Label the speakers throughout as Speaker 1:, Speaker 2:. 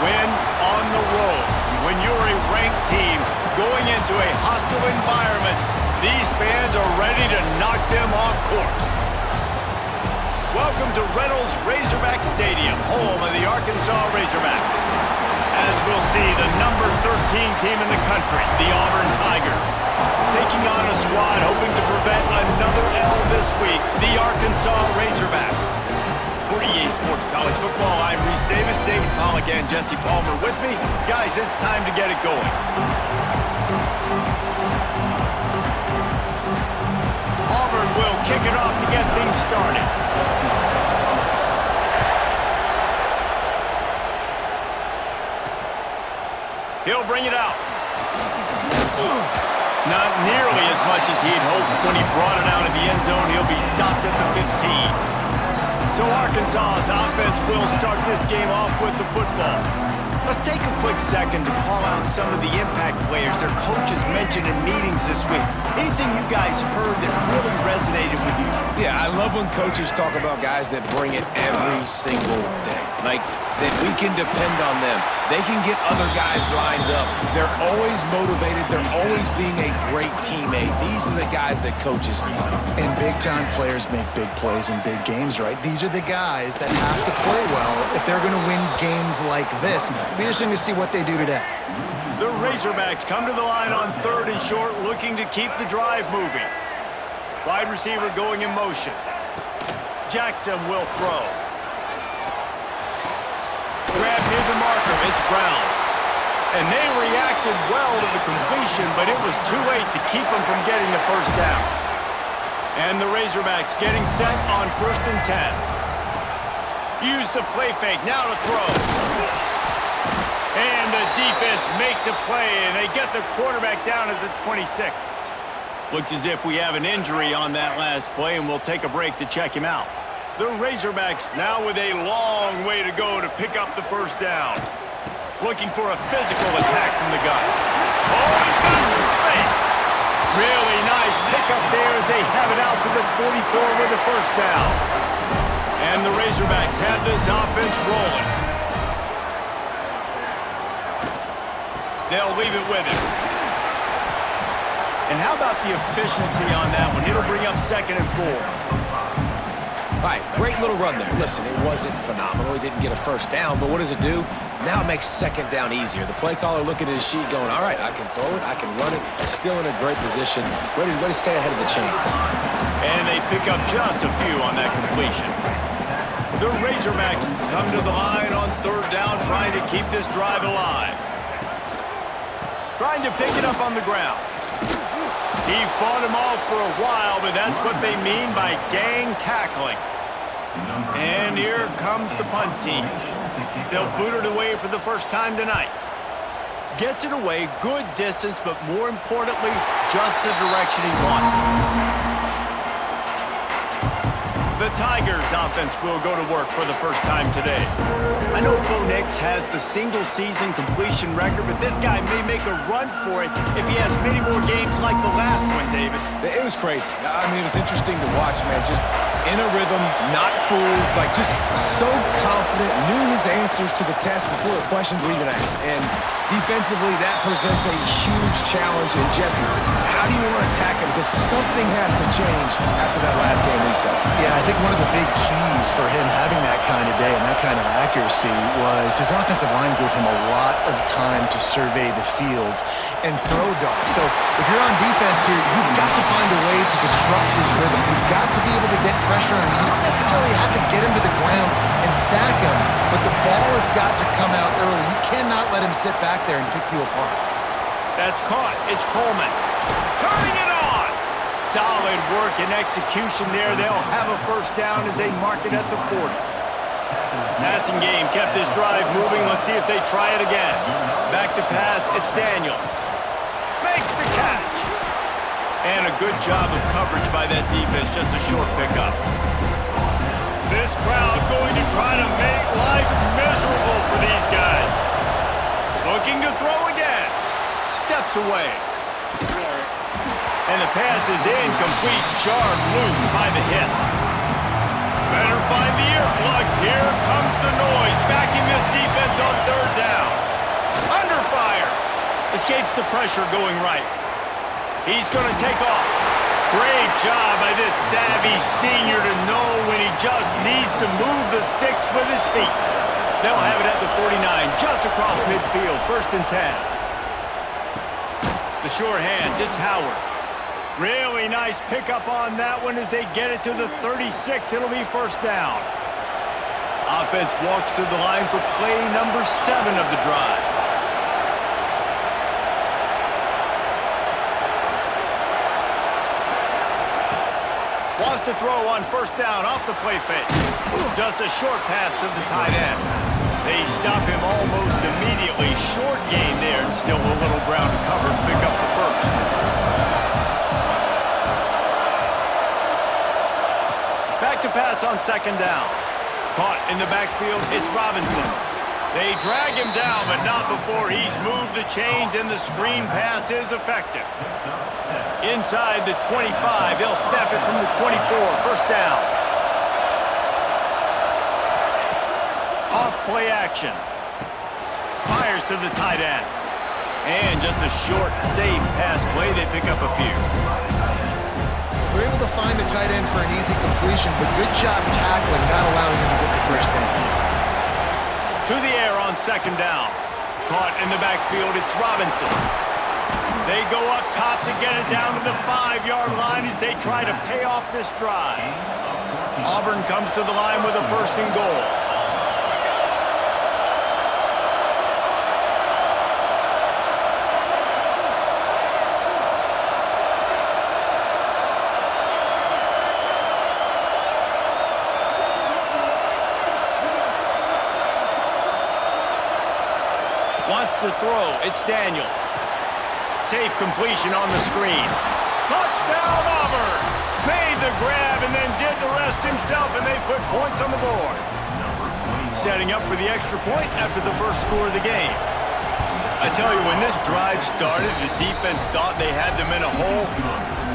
Speaker 1: win on the road. When you're a ranked team going into a hostile environment, these fans are ready to knock them off course. Welcome to Reynolds Razorback Stadium, home of the Arkansas Razorbacks. As we'll see, the number 13 team in the country, the Auburn Tigers, taking on a squad hoping to prevent another L this week, the Arkansas Razorbacks. For EA Sports College Football, I'm Reese Davis, David Pollack, and Jesse Palmer with me. Guys, it's time to get it going. Auburn will kick it off to get things started. He'll bring it out. Not nearly as much as he had hoped when he brought it out of the end zone. He'll be stopped at the 15. So Arkansas's offense will start this game off with the football. Let's take a quick second to call out some of the impact players their coaches mentioned in meetings this week. Anything you guys heard that really resonated with you?
Speaker 2: Yeah, I love when coaches talk about guys that bring it every single day. Like, that we can depend on them. They can get other guys lined up. They're always motivated. They're always being a great teammate. These are the guys that coaches love.
Speaker 3: And big-time players make big plays in big games, right? These are the guys that have to play well if they're going to win games like this. Be interesting to see what they do today.
Speaker 1: The Razorbacks come to the line on 3rd and short, looking to keep the drive moving. Wide receiver going in motion. Jackson will throw. Grab near the marker, it's Brown. And they reacted well to the completion, but it was too late to keep them from getting the first down. And the Razorbacks getting set on 1st and 10. Use the play fake, now to throw. And the defense makes a play, and they get the quarterback down at the 26. Looks as if we have an injury on that last play, and we'll take a break to check him out. The Razorbacks now with a long way to go to pick up the first down. Looking for a physical attack from the gun. Oh, he's got some space. Really nice pickup there as they have it out to the 44 with the first down. And the Razorbacks have this offense rolling. They'll leave it with him. And how about the efficiency on that one? It'll bring up 2nd and 4.
Speaker 2: All right, great little run there. Listen, it wasn't phenomenal. He didn't get a first down, but what does it do? Now it makes 2nd down easier. The play caller looking at his sheet going, all right, I can throw it, I can run it. Still in a great position, ready to stay ahead of the chains.
Speaker 1: And they pick up just a few on that completion. The Razorbacks come to the line on 3rd down, trying to keep this drive alive. Trying to pick it up on the ground. He fought him off for a while, but that's what they mean by gang tackling. And here comes the punt team. They'll boot it away for the first time tonight. Gets it away, good distance, but more importantly, just the direction he wanted. The Tigers offense will go to work for the first time today. I know Bo Nix has the single-season completion record, but this guy may make a run for it if he has many more games like the last one, David.
Speaker 2: It was crazy. I mean, it was interesting to watch, man. Just in a rhythm, not fooled, like just so confident, knew his answers to the test before the questions were even asked. And defensively, that presents a huge challenge. And Jesse, how do you want to attack him? Because something has to change after that last game we saw.
Speaker 3: Yeah, I think one of the big keys for him having that kind of day and that kind of accuracy was his offensive line gave him a lot of time to survey the field and throw darts. So if you're on defense here, you've got to find a way to disrupt his rhythm. You've got to be able to get pressure on him. You don't necessarily have to get him to the ground and sack him, but the ball has got to come out early. You cannot let him sit back there and pick you apart.
Speaker 1: That's caught. It's Coleman. Turning it on. Solid work and execution there. They'll have a first down as they mark it at the 40. Passing game kept this drive moving. Let's see if they try it again. Back to pass. It's Daniels. Makes the catch. And a good job of coverage by that defense. Just a short pickup. This crowd going to try to make life miserable for these guys. Looking to throw again. Steps away. And the pass is incomplete. Jarred loose by the hit. Better find the earplugs. Here comes the noise, backing this defense on third down. Under fire. Escapes the pressure going right. He's going to take off. Great job by this savvy senior to know when he just needs to move the sticks with his feet. They'll have it at the 49, just across midfield, 1st and 10. The sure hands, it's Howard. Really nice pickup on that one as they get it to the 36. It'll be 1st down. Offense walks to the line for play number 7 of the drive. Wants to throw on 1st down off the play fake. Just a short pass to the tight end. They stop him almost immediately. Short gain there, and still a little ground to cover to pick up the 1st. Back to pass on 2nd down. Caught in the backfield, it's Robinson. They drag him down, but not before he's moved the chains, and the screen pass is effective. Inside the 25, they'll snap it from the 24, 1st down. Off play action. Fires to the tight end. And just a short, safe pass play, they pick up a few.
Speaker 3: We're able to find the tight end for an easy completion, but good job tackling, not allowing him to get the 1st down.
Speaker 1: To the air on 2nd down. Caught in the backfield, it's Robinson. They go up top to get it down to the 5-yard line as they try to pay off this drive. Auburn comes to the line with a 1st and goal. Wants to throw, it's Daniels. Safe completion on the screen. Touchdown, Auburn! Made the grab and then did the rest himself, and they put points on the board. Setting up for the extra point after the 1st score of the game. I tell you, when this drive started, the defense thought they had them in a hole.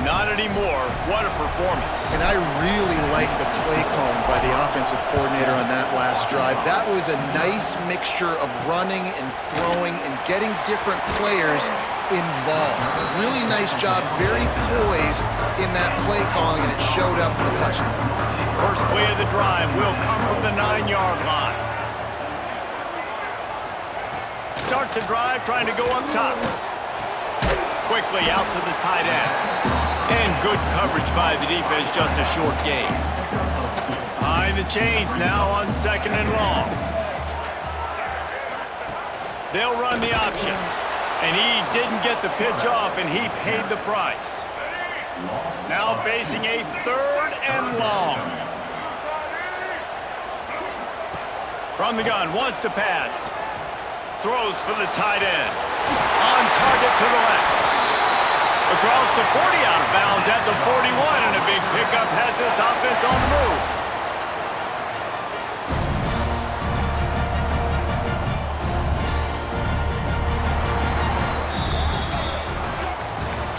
Speaker 1: Not anymore. What a performance.
Speaker 3: And I really like the play calling by the offensive coordinator on that last drive. That was a nice mixture of running and throwing and getting different players involved. Really nice job, very poised in that play calling, and it showed up with the touchdown.
Speaker 1: First play of the drive will come from the 9-yard line. Starts the drive trying to go up top. Quickly out to the tight end. And good coverage by the defense, just a short gain. Behind the chains now on 2nd and long. They'll run the option. And he didn't get the pitch off, and he paid the price. Now facing a 3rd and long. From the gun, wants to pass. Throws for the tight end. On target to the left. Across the 40, out of bounds at the 41, and a big pickup has this offense on the move.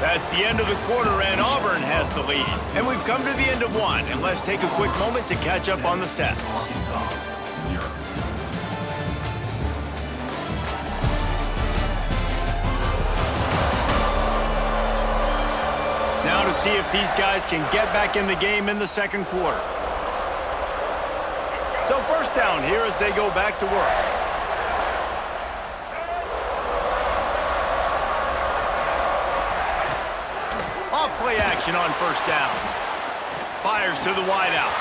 Speaker 1: That's the end of the quarter, and Auburn has the lead. And we've come to the end of one, and let's take a quick moment to catch up on the stats. Now to see if these guys can get back in the game in the 2nd quarter. So 1st down here as they go back to work. Off play action on 1st down. Fires to the wideout.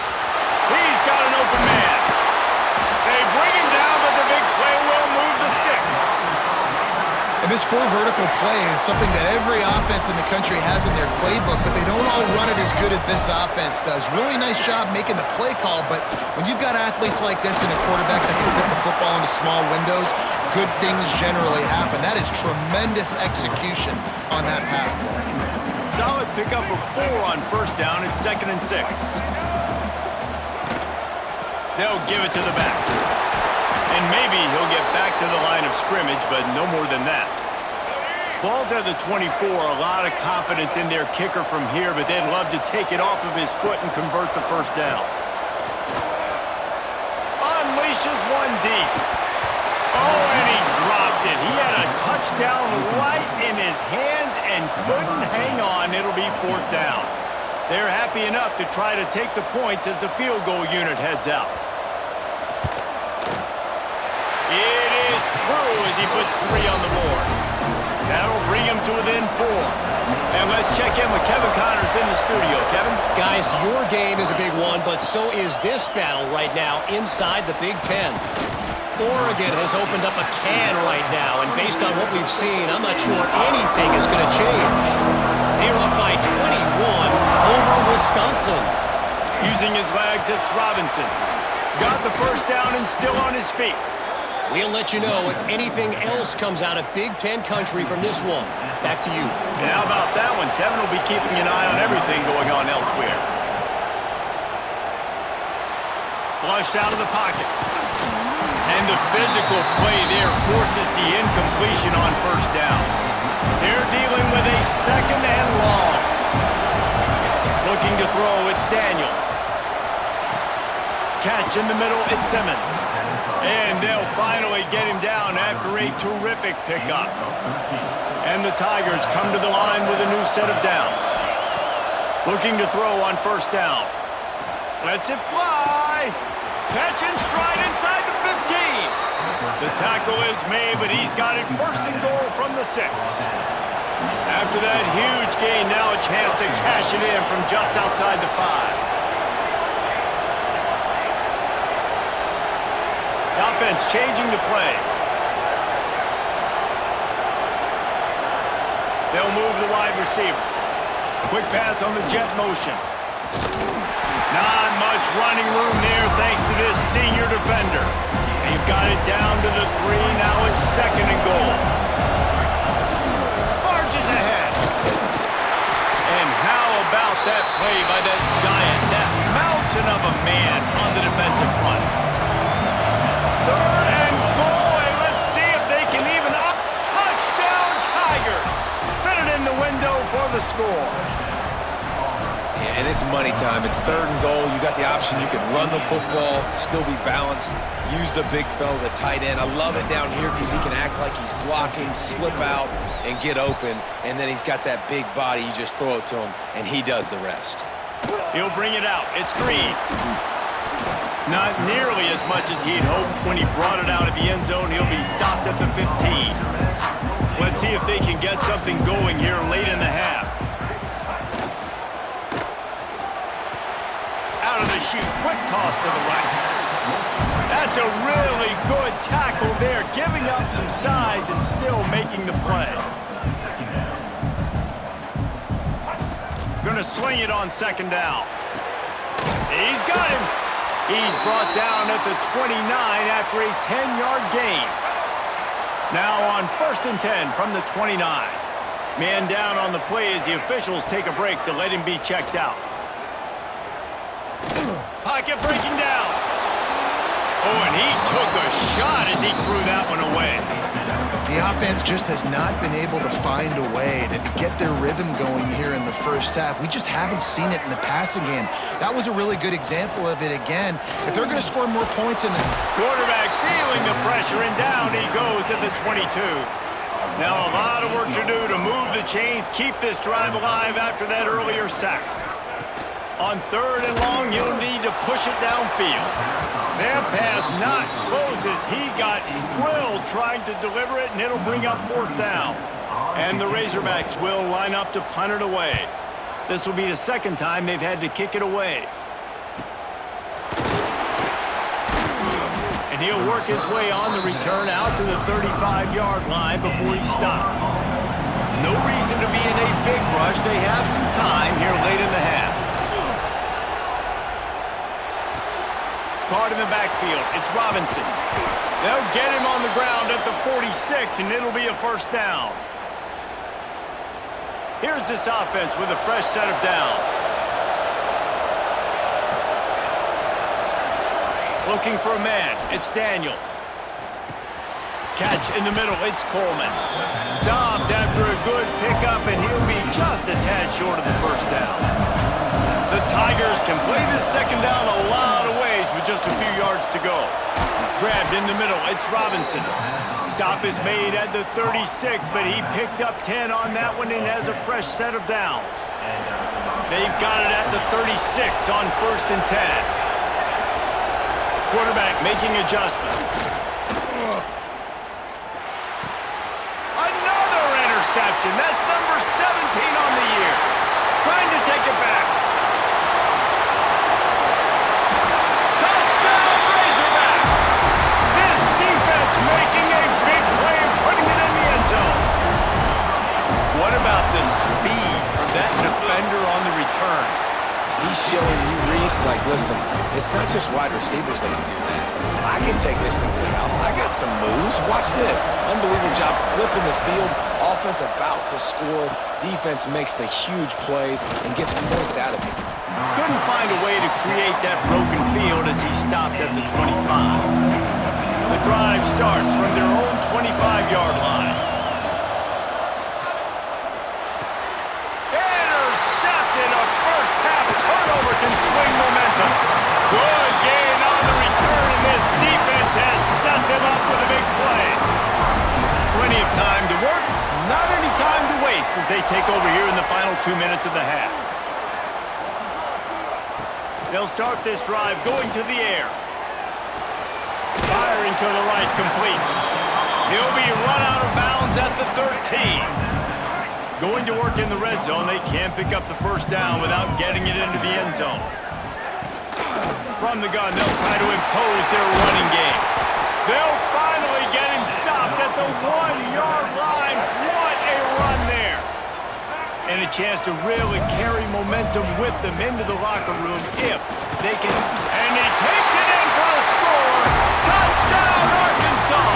Speaker 1: He's got an open man. They bring him down, but the big play will move the sticks.
Speaker 3: And this 4 vertical play is something that every offense in the country has in their playbook, but they don't all run it as good as this offense does. Really nice job making the play call, but when you've got athletes like this and a quarterback that can fit the football into small windows, good things generally happen. That is tremendous execution on that pass play.
Speaker 1: Solid pickup of 4 on 1st down. It's 2nd and 6. They'll give it to the back. And maybe he'll get back to the line of scrimmage, but no more than that. Ball's at the 24. A lot of confidence in their kicker from here, but they'd love to take it off of his foot and convert the 1st down. pushes one deep. Oh, and he dropped it. He had a touchdown right in his hands and couldn't hang on. It'll be 4th down. They're happy enough to try to take the points as the field goal unit heads out. It is true as he puts 3 on the board. That'll bring him to within 4. And let's check in with Kevin Connors in the studio. Kevin?
Speaker 4: Guys, your game is a big one, but so is this battle right now inside the Big Ten. Oregon has opened up a can right now, and based on what we've seen, I'm not sure anything is going to change. They're up by 21 over Wisconsin.
Speaker 1: Using his legs, it's Robinson. Got the first down and still on his feet.
Speaker 4: We'll let you know if anything else comes out of Big Ten country from this one. Back to you.
Speaker 1: And how about that one? Kevin will be keeping an eye on everything going on elsewhere. Flushed out of the pocket. And the physical play there forces the incompletion on first down. They're dealing with a 2nd and long. Looking to throw, it's Daniels. Catch in the middle, it's Simmons. And they'll finally get him down after a terrific pickup. And the Tigers come to the line with a new set of downs. Looking to throw on first down. Lets it fly. Catch and stride inside the 15. The tackle is made, but he's got it 1st and goal from the 6. After that huge gain, now a chance to cash it in from just outside the 5. The offense changing the play. They'll move the wide receiver. Quick pass on the jet motion. Not much running room there thanks to this senior defender. They've got it down to the 3. Now it's 2nd and goal. Marches ahead. And how about that play by that giant, that mountain of a man on the defensive front? 3rd and goal, and let's see if they can even up. Touchdown Tigers. Fit it in the window for the score.
Speaker 2: Yeah, and it's money time. It's 3rd and goal. You got the option. You can run the football, still be balanced, use the big fella, the tight end. I love it down here because he can act like he's blocking, slip out, and get open. And then he's got that big body. You just throw it to him, and he does the rest.
Speaker 1: He'll bring it out. It's Green. Not nearly as much as he'd hoped when he brought it out of the end zone. He'll be stopped at the 15. Let's see if they can get something going here late in the half. Out of the chute, quick toss to the right. That's a really good tackle there, giving up some size and still making the play. Gonna swing it on 2nd down. He's got him. He's brought down at the 29 after a 10-yard gain. Now on 1st and 10 from the 29. Man down on the play as the officials take a break to let him be checked out. Pocket breaking down. Oh, and he took a shot as he threw that one away.
Speaker 3: The offense just has not been able to find a way to get their rhythm going here in the first half. We just haven't seen it in the passing game. That was a really good example of it again. If they're going to score more points in the
Speaker 1: quarterback feeling the pressure, and down he goes at the 22. Now a lot of work to do to move the chains, keep this drive alive after that earlier sack. On 3rd and long, he'll need to push it downfield. That pass not closes. He got drilled trying to deliver it, and it'll bring up 4th down. And the Razorbacks will line up to punt it away. This will be the 2nd time they've had to kick it away. And he'll work his way on the return out to the 35-yard line before he stopped. No reason to be in a big rush. They have some time here late in the half. Caught in the backfield. It's Robinson. They'll get him on the ground at the 46, and it'll be a 1st down. Here's this offense with a fresh set of downs. Looking for a man. It's Daniels. Catch in the middle. It's Coleman. Stopped after a good pickup, and he'll be just a tad short of the 1st down. The Tigers can play this 2nd down a lot of ways with just a few yards to go. Grabbed in the middle, it's Robinson. Stop is made at the 36, but he picked up 10 on that one and has a fresh set of downs. They've got it at the 36 on 1st and 10. Quarterback making adjustments. Another interception. That's number 17 on the year. Trying to take it back. Touchdown, Razorbacks! This defense making a big play and putting it in the end zone. What about the speed of that defender on the return?
Speaker 2: He's showing you, Reese, like, listen, it's not just wide receivers that can do that. I can take this thing to the house. I got some moves. Watch this. Unbelievable job flipping the field. Offense about to score. Defense makes the huge plays and gets points out of it.
Speaker 1: Couldn't find a way to create that broken field as he stopped at the 25. The drive starts from their own 25-yard line. Intercepted. A first-half turnover can swing momentum. Good gain on the return, and this defense has set them up with a big play. Plenty of time to work, not any time to waste as they take over here in the final 2 minutes of the half. They'll start this drive going to the air. Firing to the right, complete. He'll be run out of bounds at the 13. Going to work in the red zone. They can't pick up the first down without getting it into the end zone. From the gun, they'll try to impose their running game. They'll finally get him stopped at the 1-yard line. What a run there. And a chance to really carry momentum with them into the locker room if they can. And he takes it in for a score. Touchdown, Arkansas.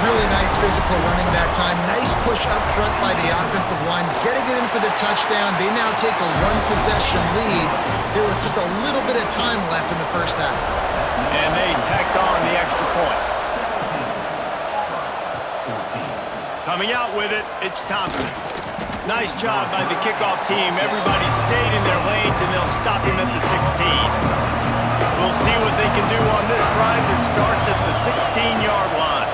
Speaker 3: Really nice physical running that time. Nice push up front by the offensive line, getting it in for the touchdown. They now take a one-possession lead here with just a little bit of time left in the first half.
Speaker 1: And they tacked on the extra point. Coming out with it, it's Thompson. Nice job by the kickoff team. Everybody stayed in their lanes, and they'll stop him at the 16. We'll see what they can do on this drive that starts at the 16-yard line.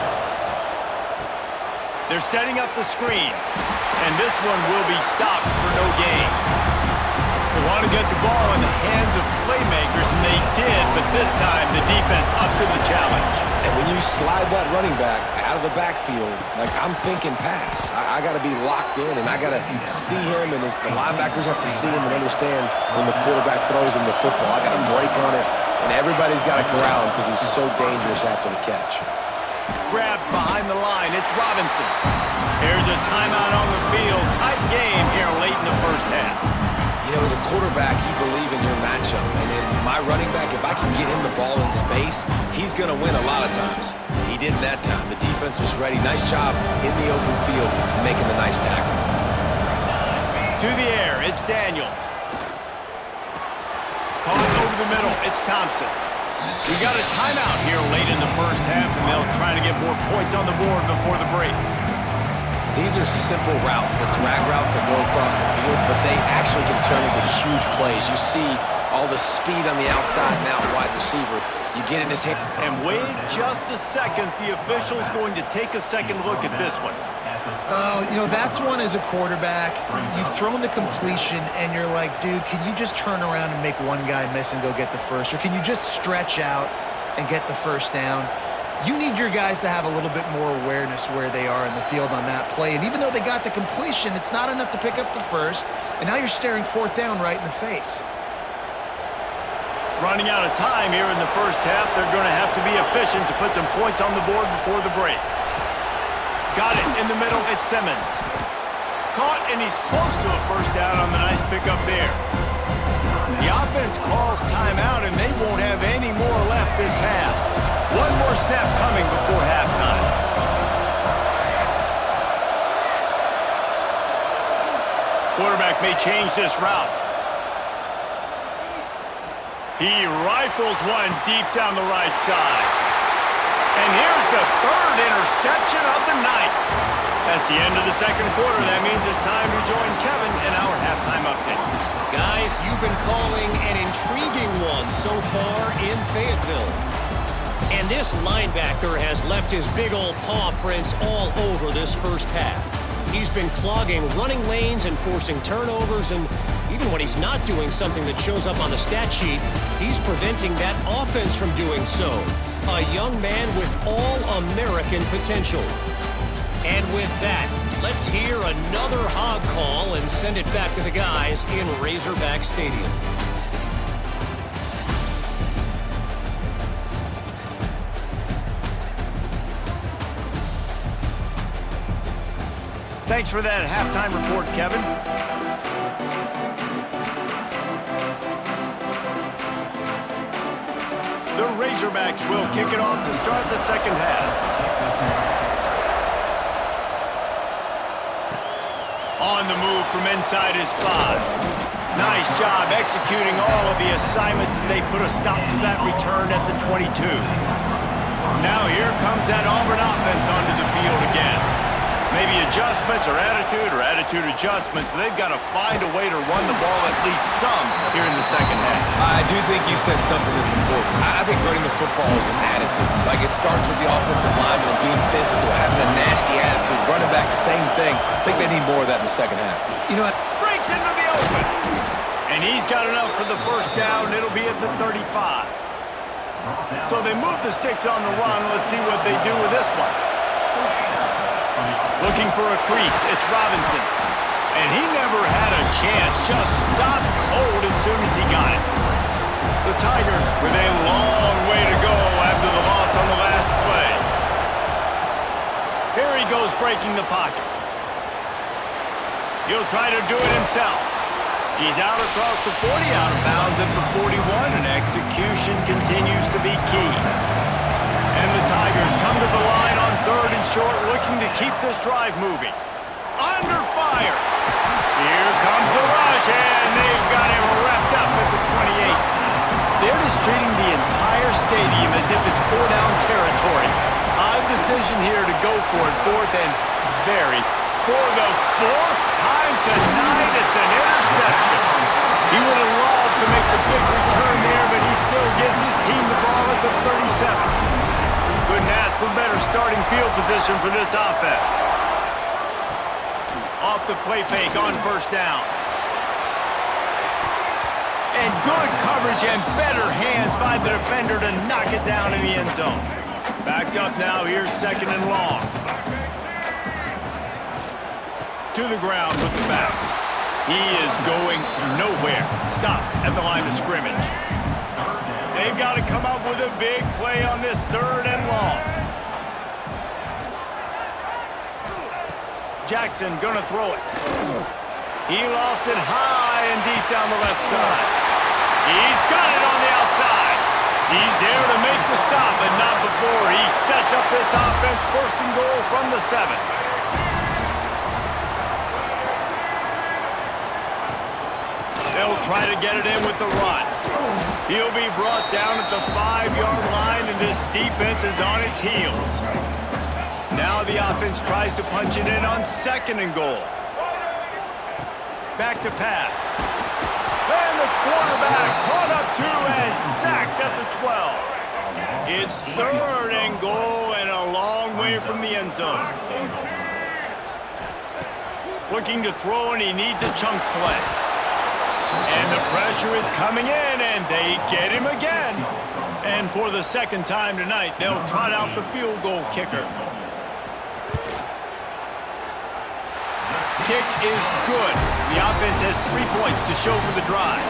Speaker 1: They're setting up the screen, and this one will be stopped for no gain. They want to get the ball in the hands of playmakers, and they did, but this time the defense up to the challenge.
Speaker 2: And when you slide that running back out of the backfield, like, I'm thinking pass. I got to be locked in, and I got to see him, and the linebackers have to see him and understand when the quarterback throws him the football. I got to break on it, and everybody's got to corral him because he's so dangerous after the catch.
Speaker 1: Grabbed behind the line, it's Robinson. Here's a timeout on the field. Tight game here late in the first half.
Speaker 2: You know, as a quarterback, you believe in your matchup. And in my running back, if I can get him the ball in space, he's going to win a lot of times. He didn't that time. The defense was ready. Nice job in the open field making the nice tackle.
Speaker 1: To the air, it's Daniels. Caught over the middle, it's Thompson. We got a timeout here late in the first half, and they'll try to get more points on the board before the break.
Speaker 2: These are simple routes, the drag routes that go across the field, but they actually can turn into huge plays. You see all the speed on the outside now, wide receiver. You get in his hand.
Speaker 1: And wait just a second. The official's going to take a second look at this one.
Speaker 3: You know, that's one as a quarterback. You've thrown the completion, and you're like, dude, can you just turn around and make one guy miss and go get the first? Or can you just stretch out and get the first down? You need your guys to have a little bit more awareness where they are in the field on that play. And even though they got the completion, it's not enough to pick up the first. And now you're staring fourth down right in the face.
Speaker 1: Running out of time here in the first half. They're going to have to be efficient to put some points on the board before the break. Got it in the middle, it's Simmons. Caught, and he's close to a first down on the nice pickup there. The offense calls timeout, and they won't have any more left this half. One more snap coming before halftime. Quarterback may change this route. He rifles one deep down the right side. And here's the third interception of the night. That's the end of the second quarter. That means it's time to join Kevin in our halftime update.
Speaker 4: Guys, you've been calling an intriguing one so far in Fayetteville. And this linebacker has left his big old paw prints all over this first half. He's been clogging running lanes and forcing turnovers, and even when he's not doing something that shows up on the stat sheet, he's preventing that offense from doing so. A young man with all-American potential. And with that, let's hear another hog call and send it back to the guys in Razorback Stadium.
Speaker 1: Thanks for that halftime report, Kevin. The Razorbacks will kick it off to start the second half. On the move from inside his 5. Nice job executing all of the assignments as they put a stop to that return at the 22. Now here comes that Auburn offense onto the field again. Maybe adjustments or attitude adjustments, but they've got to find a way to run the ball at least some here in the second half.
Speaker 2: I do think you said something that's important. I think running the football is an attitude. Like, it starts with the offensive lineman and being physical, having a nasty attitude. Running back, same thing. I think they need more of that in the second half.
Speaker 3: You know what?
Speaker 1: Breaks into the open. And he's got enough for the first down. It'll be at the 35. So they move the sticks on the run. Let's see what they do with this one. Looking for a crease, it's Robinson. And he never had a chance, just stopped cold as soon as he got it. The Tigers with a long way to go after the loss on the last play. Here he goes breaking the pocket. He'll try to do it himself. He's out across the 40, out of bounds at the 41, and execution continues to be key. And the Tigers come to the line on 3rd and short, looking to keep this drive moving. Under fire. Here comes the rush, and they've got him wrapped up at the 28. They're just treating the entire stadium as if it's 4-down territory. Odd decision here to go for it, 4th and very. For the 4th time tonight, it's an interception. He would have loved to make the big return there, but he still gives his team the ball at the 37. Couldn't ask for better starting field position for this offense. Off the play fake on first down. And good coverage and better hands by the defender to knock it down in the end zone. Backed up now, here's 2nd and long. To the ground with the back. He is going nowhere. Stop at the line of scrimmage. They've got to come up with a big play on this 3rd and long. Jackson gonna throw it. He lost it high and deep down the left side. He's got it on the outside. He's there to make the stop, but not before he sets up this offense. 1st and goal from the 7. They'll try to get it in with the run. He'll be brought down at the 5-yard line, and this defense is on its heels. Now the offense tries to punch it in on 2nd and goal. Back to pass. And the quarterback caught up to and sacked at the 12. It's 3rd and goal and a long way from the end zone. Looking to throw, and he needs a chunk play. And the pressure is coming in, and they get him again. And for the 2nd time tonight, they'll trot out the field goal kicker. Kick is good. The offense has 3 points to show for the drive.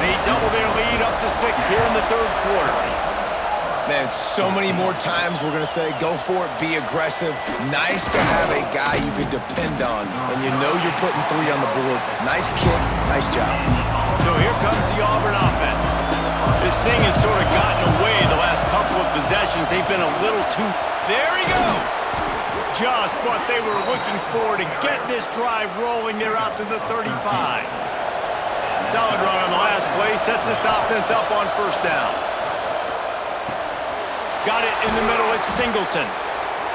Speaker 1: They double their lead up to 6 here in the 3rd quarter.
Speaker 2: Man, so many more times we're going to say, go for it, be aggressive. Nice to have a guy you can depend on, and you know you're putting 3 on the board. Nice kick, nice job.
Speaker 1: So here comes the Auburn offense. This thing has sort of gotten away the last couple of possessions. They've been a little too... There he goes! Just what they were looking for to get this drive rolling. They're out to the 35. Solid run on the last play, sets this offense up on 1st down. Got it in the middle, it's Singleton.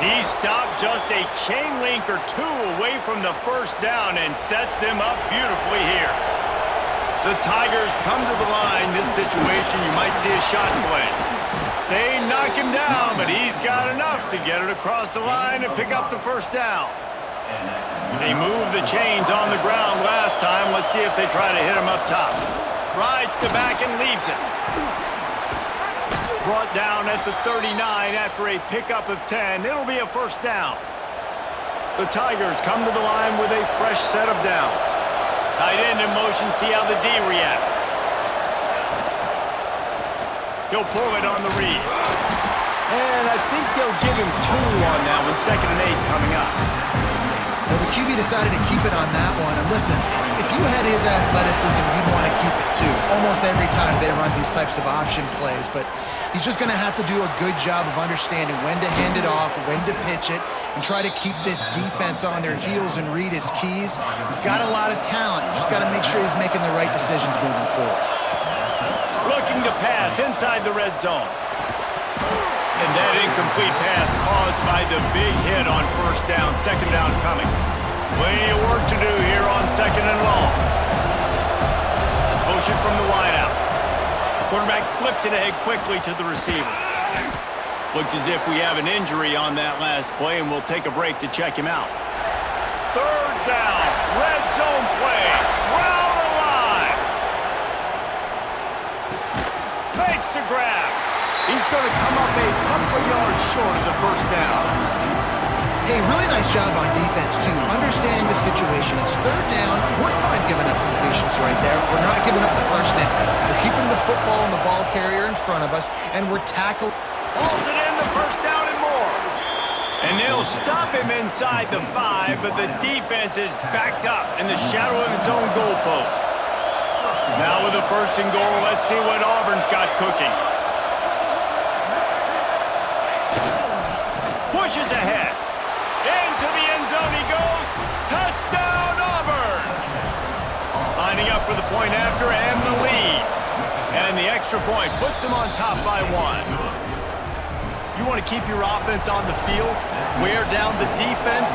Speaker 1: He stopped just a chain link or 2 away from the 1st down and sets them up beautifully here. The Tigers come to the line. This situation, you might see a shot play. They knock him down, but he's got enough to get it across the line and pick up the first down. They moved the chains on the ground last time. Let's see if they try to hit him up top. Rides the back and leaves it. Brought down at the 39 after a pickup of 10. It'll be a first down. The Tigers come to the line with a fresh set of downs. Tight end in motion, see how the D reacts. He'll pull it on the read. And I think they'll give him 2 on that one. 2nd and 8 coming up.
Speaker 3: Well, the QB decided to keep it on that one. And listen, if you had his athleticism, you'd want to keep it too. Almost every time they run these types of option plays. But he's just going to have to do a good job of understanding when to hand it off, when to pitch it, and try to keep this defense on their heels and read his keys. He's got a lot of talent. Just got to make sure he's making the right decisions moving forward.
Speaker 1: Looking to pass inside the red zone. And that incomplete pass caused by the big hit on first down. 2nd down coming. Plenty of work to do here on 2nd and long. Motion from the wideout. Quarterback flips it ahead quickly to the receiver. Looks as if we have an injury on that last play, and we'll take a break to check him out. 3rd down. Red zone play. Crowd alive. Makes the grab. He's going to come up a couple of yards short of the first down.
Speaker 3: Hey, really nice job on defense, too. Understanding the situation. It's 3rd down. We're fine giving up completions right there. We're not giving up the first down. We're keeping the football and the ball carrier in front of us, and we're tackling.
Speaker 1: Hauls it in, the first down and more. And they'll stop him inside the 5, but the defense is backed up in the shadow of its own goalpost. Now with the 1st and goal, let's see what Auburn's got cooking. Pushes ahead. Into the end zone he goes. Touchdown, Auburn! Lining up for the point after and the lead. And the extra point puts them on top by 1. You want to keep your offense on the field, wear down the defense,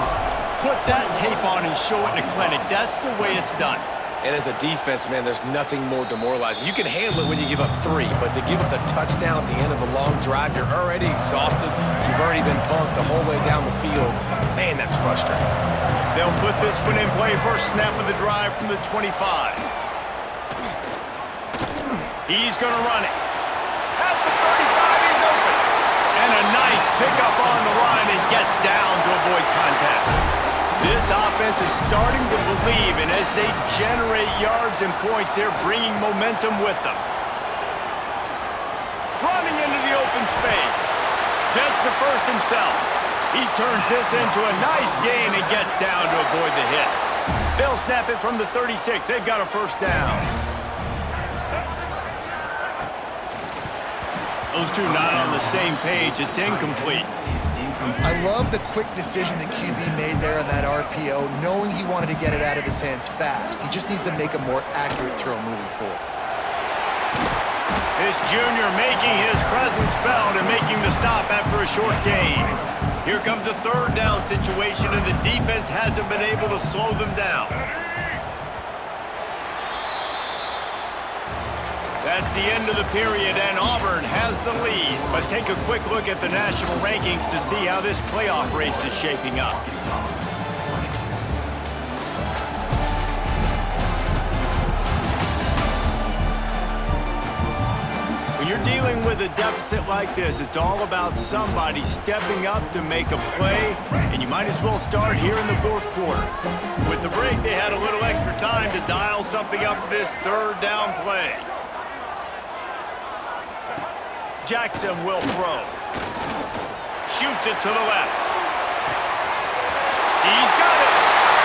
Speaker 1: put that tape on and show it in a clinic. That's the way it's done.
Speaker 2: And as a defense, man, there's nothing more demoralizing. You can handle it when you give up 3, but to give up the touchdown at the end of a long drive, you're already exhausted. You've already been punked the whole way down the field. Man, that's frustrating.
Speaker 1: They'll put this one in play. First snap of the drive from the 25. He's going to run it. At the 35, he's open. And a nice pickup on the line and gets down to avoid contact. This offense is starting to believe, and as they generate yards and points, they're bringing momentum with them. Running into the open space. Gets the first himself. He turns this into a nice gain and gets down to avoid the hit. They'll snap it from the 36. They've got a first down. Those two not on the same page. It's incomplete.
Speaker 3: I love the quick decision that QB made there on that RPO, knowing he wanted to get it out of his hands fast. He just needs to make a more accurate throw moving forward.
Speaker 1: This junior making his presence felt and making the stop after a short gain. Here comes a 3rd down situation, and the defense hasn't been able to slow them down. That's the end of the period, and Auburn has the lead. Let's take a quick look at the national rankings to see how this playoff race is shaping up. When you're dealing with a deficit like this, it's all about somebody stepping up to make a play, and you might as well start here in the 4th quarter. With the break, they had a little extra time to dial something up for this 3rd down play. Jackson will throw. Shoots it to the left. He's got it.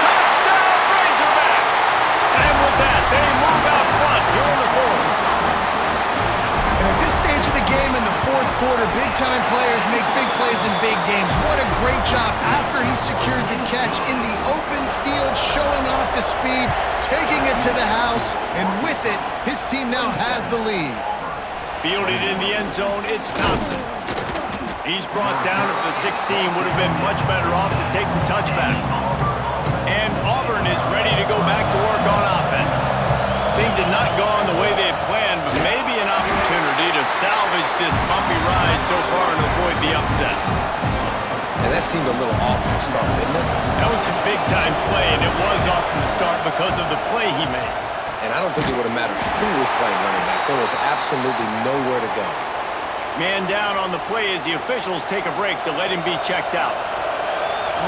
Speaker 1: Touchdown, Razorbacks! And with that, they move out front here in the 4th.
Speaker 3: And at this stage of the game in the 4th quarter, big-time players make big plays in big games. What a great job after he secured the catch in the open field, showing off the speed, taking it to the house, and with it, his team now has the lead.
Speaker 1: Fielded in the end zone, it's Thompson. He's brought down at the 16, would have been much better off to take the touchback. And Auburn is ready to go back to work on offense. Things did not go this bumpy ride so far and avoid the upset.
Speaker 2: And that seemed a little off from the start, didn't it?
Speaker 1: That was a big-time play, and it was off from the start because of the play he made.
Speaker 2: And I don't think it would have mattered who was playing running back. There was absolutely nowhere to go.
Speaker 1: Man down on the play as the officials take a break to let him be checked out.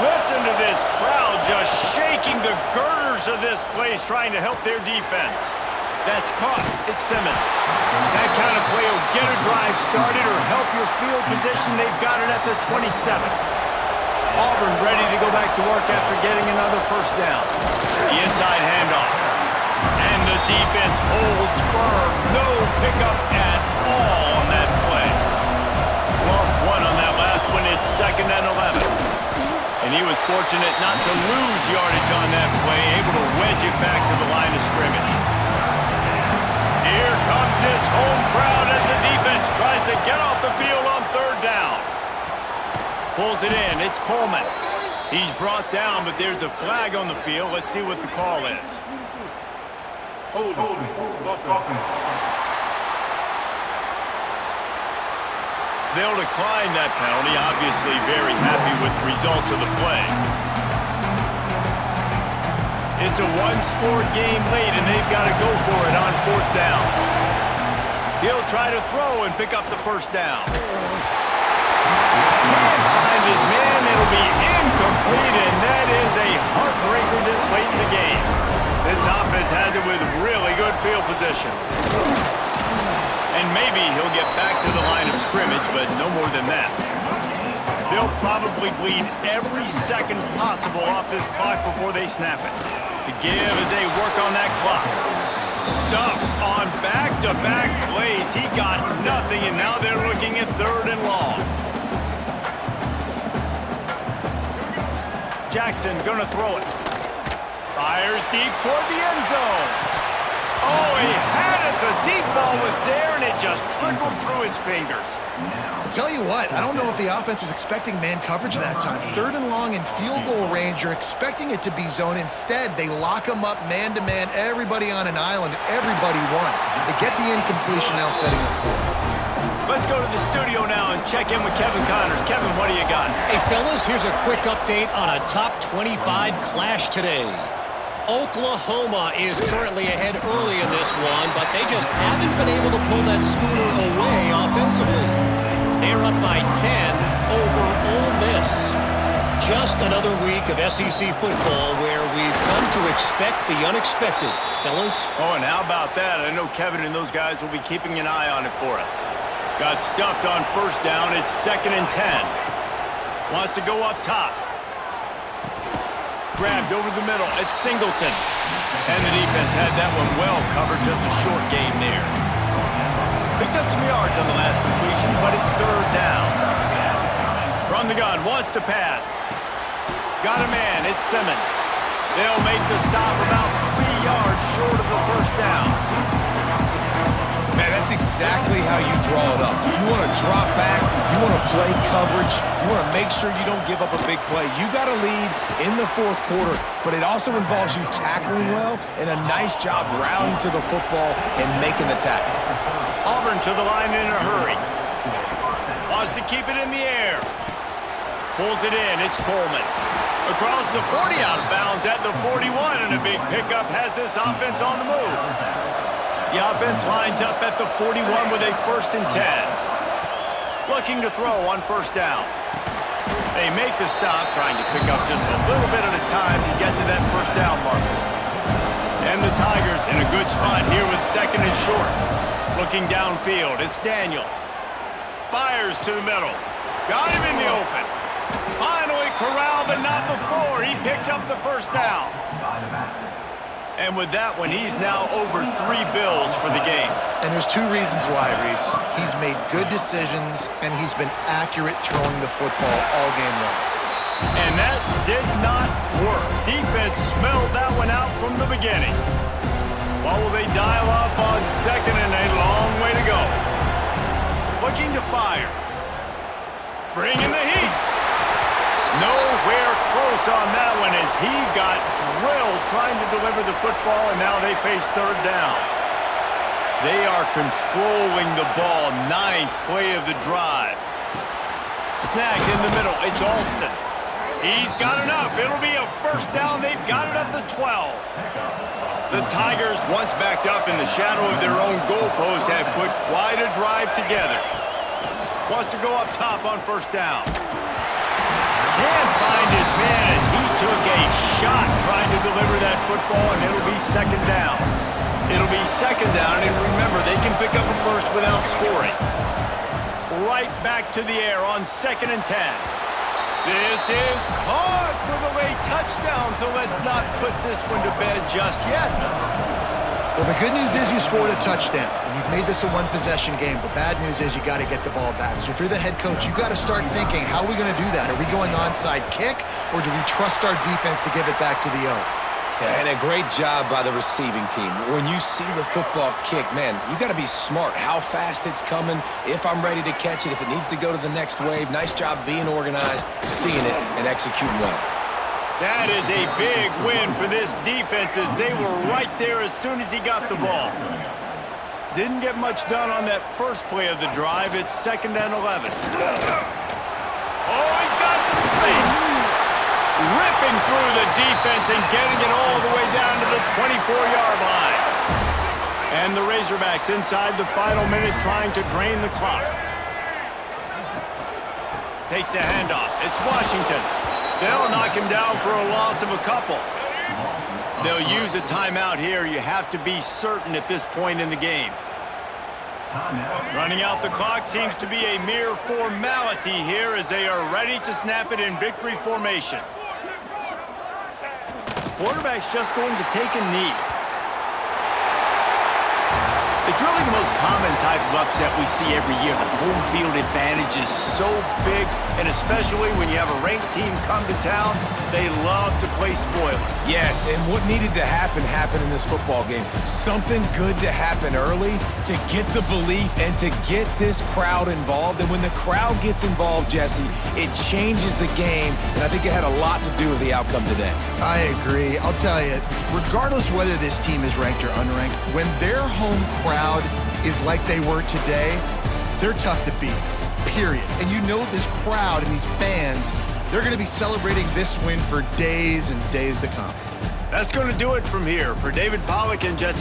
Speaker 1: Listen to this crowd just shaking the girders of this place trying to help their defense. That's caught. It's Simmons. That kind of play will get a drive started or help your field position. They've got it at the 27. Auburn ready to go back to work after getting another first down. The inside handoff. And the defense holds firm. No pickup at all on that play. Lost one on that last one. It's 2nd and 11. And he was fortunate not to lose yardage on that play, able to wedge it back to the line of scrimmage. Here comes this home crowd as the defense tries to get off the field on 3rd down. Pulls it in. It's Coleman. He's brought down, but there's a flag on the field. Let's see what the call is. They'll decline that penalty, obviously very happy with the results of the play. It's a one-score game late, and they've got to go for it on 4th down. He'll try to throw and pick up the first down. Can't find his man. It'll be incomplete, and that is a heartbreaker this late in the game. This offense has it with really good field position. And maybe he'll get back to the line of scrimmage, but no more than that. They'll probably bleed every second possible off this clock before they snap it. The give as they work on that clock. Stuffed on back-to-back plays. He got nothing, and now they're looking at 3rd and long. Jackson gonna throw it. Fires deep toward the end zone. Oh, he had it. The deep ball was there, and it just trickled through his fingers.
Speaker 3: I'll tell you what, I don't know if the offense was expecting man coverage that time. 3rd and long in field goal range, you're expecting it to be zone. Instead, they lock them up man-to-man, everybody on an island, everybody won. They get the incompletion now setting up 4th.
Speaker 1: Let's go to the studio now and check in with Kevin Connors. Kevin, what do you got?
Speaker 4: Hey, fellas, here's a quick update on a top 25 clash today. Oklahoma is currently ahead early in this one, but they just haven't been able to pull that schooner away offensively. They're up by 10 over Ole Miss. Just another week of SEC football where we've come to expect the unexpected, fellas.
Speaker 1: Oh, and how about that? I know Kevin and those guys will be keeping an eye on it for us. Got stuffed on 1st down. It's 2nd and 10. Wants to go up top. Grabbed over the middle. It's Singleton. And the defense had that one well covered. Just a short game there. Picked up some yards on the last completion, but it's 3rd down. From the gun. Wants to pass. Got a man. It's Simmons. They'll make the stop about 3 yards short of the 1st down.
Speaker 2: Man, that's exactly how you draw it up. You want to drop back. You want to play coverage. You want to make sure you don't give up a big play. You got to lead in the 4th quarter, but it also involves you tackling well and a nice job rallying to the football and making the tackle.
Speaker 1: Auburn to the line in a hurry. Wants to keep it in the air. Pulls it in. It's Coleman. Across the 40 out of bounds at the 41, and a big pickup has this offense on the move. The offense lines up at the 41 with a 1st and 10. Looking to throw on 1st down. They make the stop, trying to pick up just a little bit at a time to get to that 1st down marker. And the Tigers in a good spot here with 2nd and short. Looking downfield, it's Daniels. Fires to the middle. Got him in the open. Finally corralled, but not before. He picked up the 1st down. And with that one, he's now over 3 bills for the game.
Speaker 3: And there's 2 reasons why, Reese. He's made good decisions, and he's been accurate throwing the football all game long.
Speaker 1: And that did not work. Defense smelled that one out from the beginning. What will they dial up on 2nd and a long way to go? Looking to fire. Bringing the heat. Nowhere close on that one as he got drilled trying to deliver the football, and now they face 3rd down. They are controlling the ball. 9th play of the drive. Snag in the middle. It's Alston. He's got enough. It'll be a first down. They've got it at the 12. The Tigers, once backed up in the shadow of their own goalpost, have put quite a drive together. Wants to go up top on first down. Can't find his man as he took a shot trying to deliver that football, and it'll be second down. It'll be second down, and remember, they can pick up a first without scoring. Right back to the air on 2nd and 10. This is caught for the late touchdown, so let's not put this one to bed just yet.
Speaker 3: Well, the good news is you scored a touchdown. You've made this a one-possession game. The bad news is you got to get the ball back. So if you're the head coach, you got to start thinking, how are we going to do that? Are we going onside kick, or do we trust our defense to give it back to the O?
Speaker 2: Yeah, and a great job by the receiving team. When you see the football kick, man, you got to be smart how fast it's coming, if I'm ready to catch it, if it needs to go to the next wave. Nice job being organized, seeing it, and executing well.
Speaker 1: That is a big win for this defense as they were right there as soon as he got the ball. Didn't get much done on that first play of the drive. It's 2nd and 11. Oh, he's got some space. Ripping through the defense and getting it all the way down to the 24-yard line. And the Razorbacks inside the final minute trying to drain the clock. Takes the handoff. It's Washington. They'll knock him down for a loss of a couple. They'll use a timeout here. You have to be certain at this point in the game. Running out the clock seems to be a mere formality here as they are ready to snap it in victory formation. Quarterback's just going to take a knee. It's really the most common type of upset we see every year. The home field advantage is so big, and especially when you have a ranked team come to town, they love to play spoiler.
Speaker 2: Yes, and what needed to happen happened in this football game. Something good to happen early to get the belief and to get this crowd involved. And when the crowd gets involved, Jesse, it changes the game, and I think it had a lot to do with the outcome today.
Speaker 3: I agree. I'll tell you, regardless whether this team is ranked or unranked, when their home crowd is like they were today, they're tough to beat, period. And you know this crowd and these fans, they're going to be celebrating this win for days and days to come.
Speaker 1: That's going to do it from here. For David Pollack and Jesse